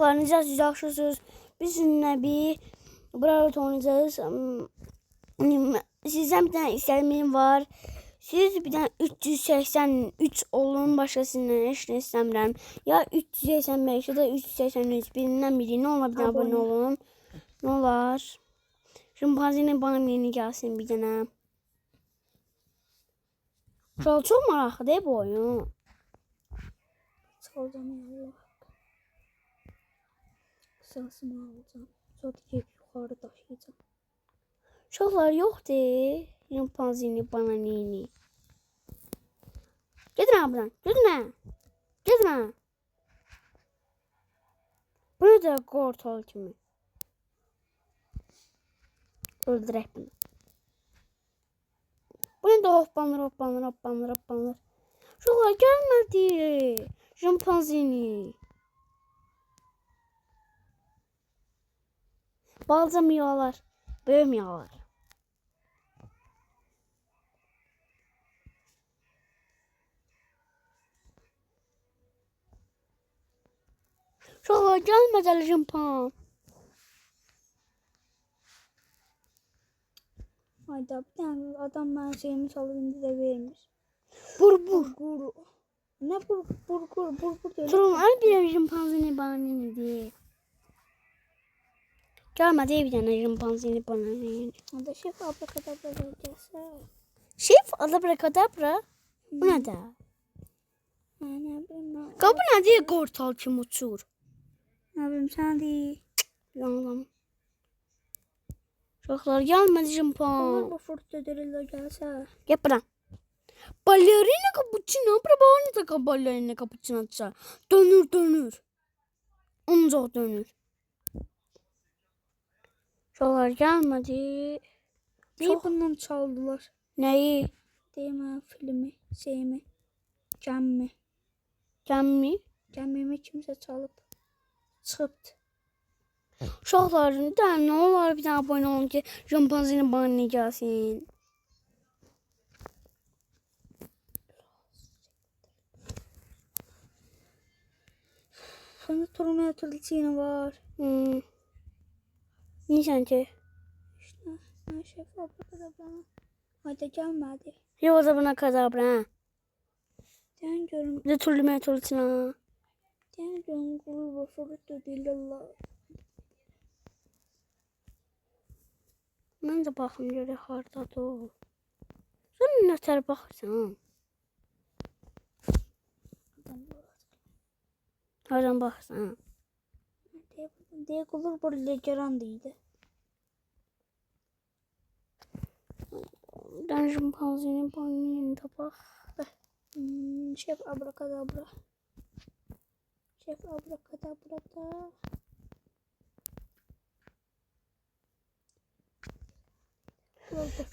Uşaqlarınızca siz yaxşısınız. Biz sizinlə bir burada oynayacağız. Sizdən bir dənə istədiyim var. Siz bir dənə 383 olun, başqasından heç nə istəmirəm. Ya 385 ya da 383 birindən biri. Nə olar bir dənə abunə olun. Nə olar? Şimpanzinin bana yeni gəlsin bir dənə. Uşaq çox maraqlıdır bu oyun. Çalacağım Allah. Kısasını alacağım. Sonra yukarı taşıyacağım. Uşaqlar yoxdur. Şimpanzini bana yeni. Gedin buradan. Gedin. Gedin. Bu ne de qortal kimi. Öldürək bunu. Bu ne de hoppanır. Uşaqlar gəlmədi. Şimpanzini. Balaca miyalar. Böyük miyalar. Uşaqlar gəlmədi şimpan. Hayda bir tane adam ben şeyimi çalıp indi de vermiş. Bur. Ne bur diyor. Durun al bir şimpanzini bana yedi. Gəlmədi bir dənə şimpanzini bana yedi. Hadi şef abrakadabra gelse. Şef alabrakadabra. Bu ne de? Ne bileyim. Qabı ne diye qortal kimi uçur. Ne bileyim sen değil. Yanılam. Uşaqlar gəlmədi şimpan. Olur bu fırtı deriyle gelse. Gel bura. Ballerina cappuccino. Bura da ballerina cappuccino açar. Dönür. Ancaq dönür. Uşaqlar gəlmədi. Niye bundan çaldılar? Nəyi? Değil mi filmi, şeyimi, gəmi. Gəmi? Gəmimi kimse çalıp çıktı. Uşaqların da nə olar bir dənə abunə olun ki, şimpanzini bana gəlsin. Sonra turmaya turlicine var. Nisən ki? İşte ben şef abrakadabra. Hayda gelmedi. Yox da buna kadabra, hə? Den görüm, Bir də turlimaya turlicina. den görüm gurur ve fırtı dillallah. Mən də baxım görək hardadır o. Sən nətər baxırsan? Hardan baxırsan? Diye gurur böyle gerandıydı. Ben şimpanzini bana bax. Şef abrakadabra. Şef abrakadabra da.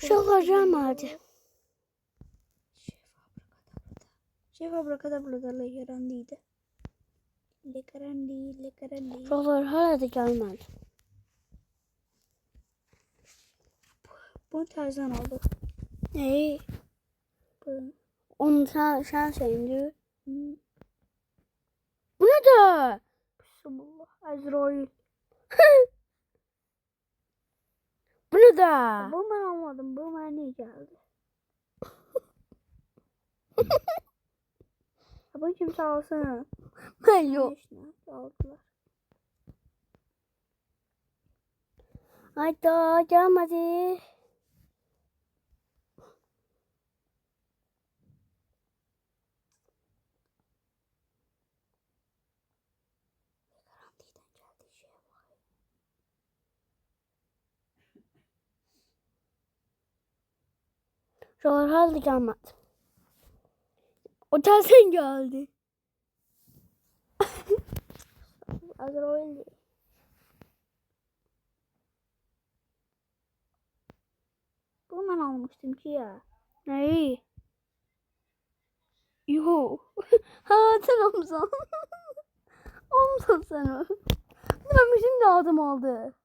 Uşaqlar gəlmədi. Şef abrakadabra da legerandıydı. Legerandi. Uşaqlar hələ də gəlmədi. Bunu terzden aldık. Nəyi? Bu. Onu sən şeyindir. Bu ne de? Bismillah. Azrail. Bu ne de? Bu ben almadım. Bu bana ne geldi? Bu kimse alsın. Ben yok. Aldılar. Hayda gelmedi. Şuralar halde gelmedi. O sen geldi. Azrail. Bu ben almıştım ki ya. Neyi? Yo. Ha sen almışsın. Almışsın sen o. Ben şimdi adım aldı.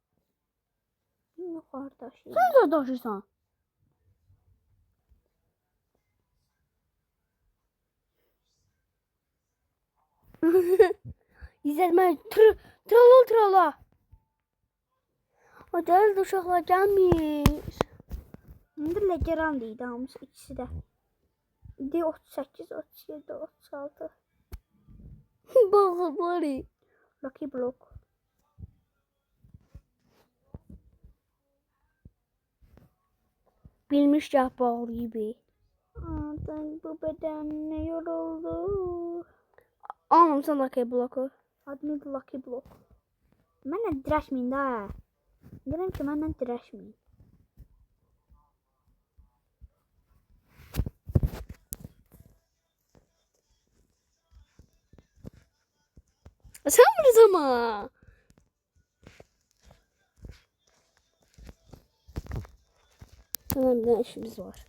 Yukarı taşıyayım. Sen de taşırsan. İzletmə. Trala trala. O dəl uşaqlar gəlmir. İndi Legeran idi hamısı ikisi də. İndi 38, 37, 36. Bağlıqlar. Lucky Block. Bilmiş gah bağlayıb. Adam bu bedenine yoruldu. Almamısan Lucky Block'u. Adını da Lucky Block. Mənlə dirəşməyin də. Deyirəm ki, mənlə dirəşməyin. Sen bunu ama. Tamam, bir tane işimiz var.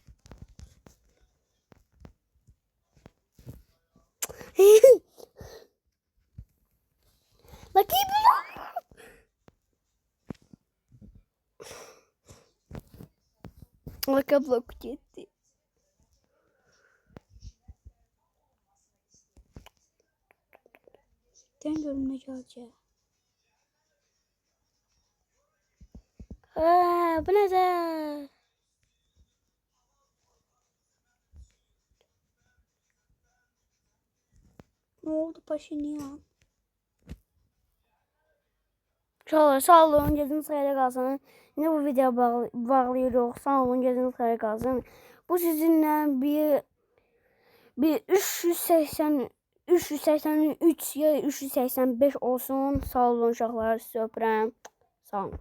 Lucky Block. Lucky Block gitti. Dən görüm nə gələcək. Bu ne de? Nə oldu Paşinyan? Çağlar, sağ olun, gözünüz xeyrə qalsın. Yine bu video bağlayırıq. Sağ olun, gözünüz xeyrə qalsın. Bu sizinlə bir 383 ya 385 olsun. Sağ olun uşaqlar, sizi öpürəm. Sağ olun.